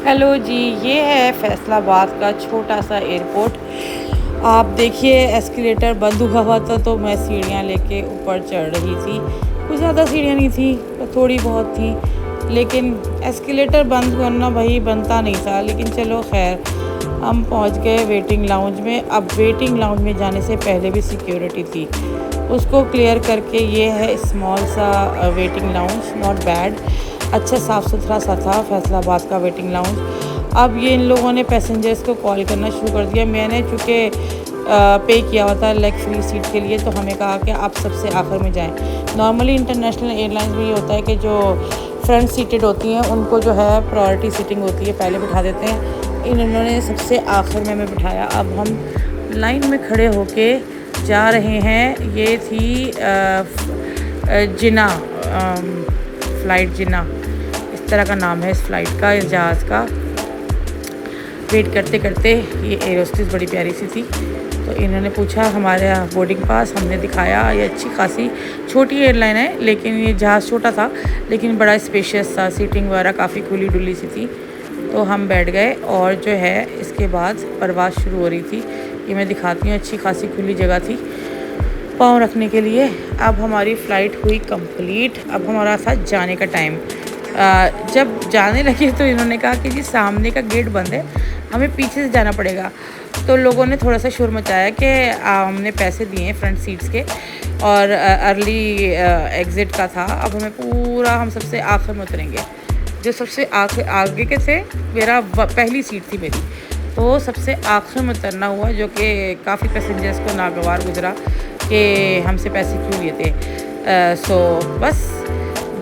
Hello जी, ये है फैसलाबाद का छोटा सा एयरपोर्ट। आप देखिए एस्केलेटर बंद हुआ हुआ था तो मैं सीढ़ियाँ लेके ऊपर चढ़ रही थी। कुछ ज़्यादा सीढ़ियाँ नहीं थी, थोड़ी बहुत थी, लेकिन एस्केलेटर बंद करना भाई बनता नहीं था। लेकिन चलो खैर, हम पहुंच गए वेटिंग लाउंज में। अब वेटिंग लाउंज में जाने से पहले भी सिक्योरिटी थी, उसको क्लियर करके ये है स्मॉल सा वेटिंग लाउंज। नॉट बैड, अच्छा साफ़ सुथरा सा था फैसलाबाद का वेटिंग लाउंज। अब ये इन लोगों ने पैसेंजर्स को कॉल करना शुरू कर दिया। मैंने चूँकि पे किया हुआ था लेग फ्री सीट के लिए, तो हमें कहा कि आप सबसे आखिर में जाएं। नॉर्मली इंटरनेशनल एयरलाइंस में ये होता है कि जो फ्रंट सीटेड होती हैं उनको जो है प्रायोरिटी सीटिंग होती है, पहले बिठा देते हैं। इन्होंने सबसे आखिर में हमें बिठाया। अब हम लाइन में खड़े होके जा रहे हैं। ये थी जिना, फ़्लाइट जिना, इस तरह का नाम है इस फ़्लाइट का, इस जहाज़ का। वेट करते करते ये एयर होस्टेस बड़ी प्यारी सी थी, तो इन्होंने पूछा हमारे बोर्डिंग पास। हमने दिखाया। ये अच्छी खासी छोटी एयरलाइन है, लेकिन ये जहाज़ छोटा था लेकिन बड़ा स्पेशियस था। सीटिंग वगैरह काफ़ी खुली डुली सी थी, तो हम बैठ गए। और जो है इसके बाद परवाज़ शुरू हो रही थी। ये मैं दिखाती हूँ, अच्छी खासी खुली जगह थी पाँव रखने के लिए। अब हमारी फ़्लाइट हुई कंप्लीट। अब हमारा था जाने का टाइम। जब जाने लगे तो इन्होंने कहा कि जी सामने का गेट बंद है, हमें पीछे से जाना पड़ेगा। तो लोगों ने थोड़ा सा शोर मचाया कि हमने पैसे दिए हैं फ्रंट सीट्स के और अर्ली एग्ज़िट का था। अब हमें पूरा, हम सबसे आखिर में उतरेंगे। जो सबसे आगे के थे, मेरा पहली सीट थी मेरी, तो सबसे आखिर में उतरना हुआ, जो कि काफ़ी पैसेंजर्स को नागवार गुजरा कि हमसे पैसे क्यों लिए थे। सो बस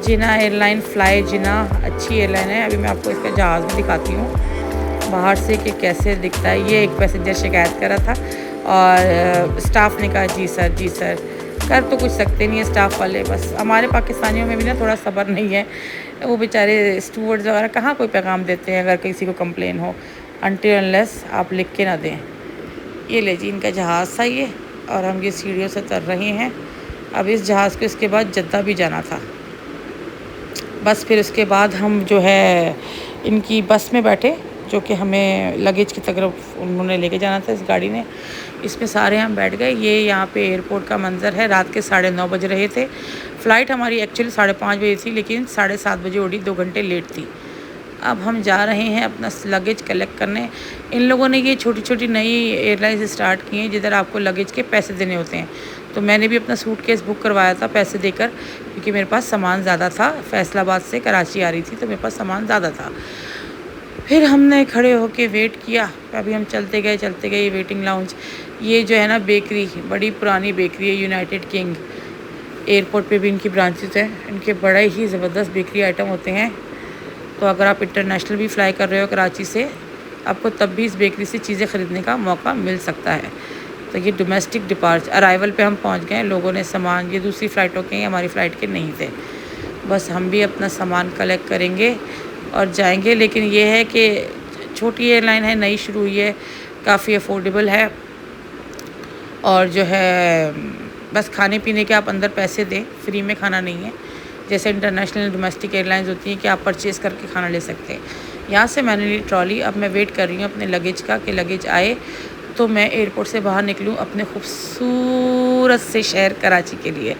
जिना एयरलाइन, फ़्लाई जिना अच्छी एयरलाइन है। अभी मैं आपको इसका जहाज़ भी दिखाती हूँ बाहर से कि कैसे दिखता है। ये एक पैसेंजर शिकायत कर रहा था और स्टाफ ने कहा जी सर। कर तो कुछ सकते नहीं है स्टाफ वाले, बस हमारे पाकिस्तानियों में भी ना थोड़ा सब्र नहीं है। वो बेचारे स्टूवर्ड्स वगैरह कहाँ कोई पैगाम देते हैं अगर किसी को कंप्लेन हो, अनटिल अनलेस आप लिख के ना दें। ये ले जी इनका जहाज़ था ये, और हम ये सीढ़ियों से उतर रहे हैं। अब इस जहाज़ को इसके बाद जद्दा भी जाना था। बस फिर उसके बाद हम जो है इनकी बस में बैठे, जो कि हमें लगेज की तरफ उन्होंने लेके जाना था इस गाड़ी ने। इसमें सारे हम बैठ गए। ये यहाँ पे एयरपोर्ट का मंज़र है। रात के 9:30 बज रहे थे। फ़्लाइट हमारी एक्चुअली 5:30 बजे थी, लेकिन 7:30 बजे उड़ी, 2 घंटे लेट थी। अब हम जा रहे हैं अपना लगेज कलेक्ट करने। इन लोगों ने ये छोटी छोटी नई एयरलाइंस स्टार्ट की हैं जिधर आपको लगेज के पैसे देने होते हैं। तो मैंने भी अपना सूटकेस बुक करवाया था पैसे देकर, क्योंकि मेरे पास सामान ज़्यादा था। फैसलाबाद से कराची आ रही थी तो मेरे पास सामान ज़्यादा था। फिर हमने खड़े होके वेट किया। अभी हम चलते गए वेटिंग लाउंज। ये जो है ना बेकरी, बड़ी पुरानी बेकरी है। यूनाइटेड किंग एयरपोर्ट पे भी इनकी ब्रांचेस हैं। इनके बड़े ही ज़बरदस्त बेकरी आइटम होते हैं। तो अगर आप इंटरनेशनल भी फ़्लाई कर रहे हो कराची से, आपको तब भी इस बेकरी से चीज़ें ख़रीदने का मौका मिल सकता है। तो ये डोमेस्टिक डिपार्चर अराइवल पे हम पहुंच गए। लोगों ने सामान, ये दूसरी फ़्लाइटों के, हमारी फ़्लाइट के नहीं थे। बस हम भी अपना सामान कलेक्ट करेंगे और जाएंगे। लेकिन ये है कि छोटी एयरलाइन है, नई शुरू हुई है, काफ़ी अफोर्डेबल है। और जो है बस खाने पीने के आप अंदर पैसे दें, फ्री में खाना नहीं है जैसे इंटरनेशनल डोमेस्टिक एयरलाइंस होती हैं कि आप परचेज़ करके खाना ले सकते हैं। यहाँ से मैंने ली ट्रॉली। अब मैं वेट कर रही हूँ अपने लगेज का कि लगेज आए तो मैं एयरपोर्ट से बाहर निकलूँ अपने खूबसूरत से शहर कराची के लिए।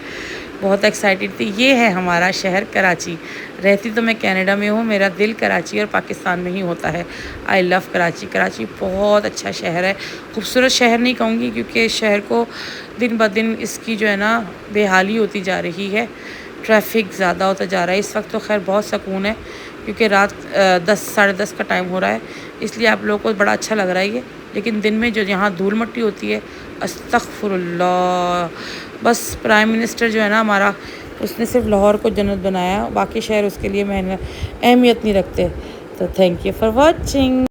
बहुत एक्साइटेड थी। ये है हमारा शहर कराची। रहती तो मैं कनाडा में हूँ, मेरा दिल कराची और पाकिस्तान में ही होता है। I love Karachi. कराची बहुत अच्छा शहर है। खूबसूरत शहर नहीं कहूँगी, क्योंकि शहर को दिन ब दिन इसकी जो है ना बेहाली होती जा रही है। ट्रैफिक ज़्यादा होता जा रहा है। इस वक्त तो खैर बहुत सुकून है, क्योंकि रात 10 साढ़े 10 का टाइम हो रहा है, इसलिए आप लोगों को बड़ा अच्छा लग रहा है ये। लेकिन दिन में जो यहाँ धूल मट्टी होती है, अस्तगफुरुल्लाह। बस प्राइम मिनिस्टर जो है ना हमारा, उसने सिर्फ लाहौर को जन्नत बनाया, बाकी शहर उसके लिए अहमियत नहीं रखते। तो थैंक यू फॉर वॉचिंग।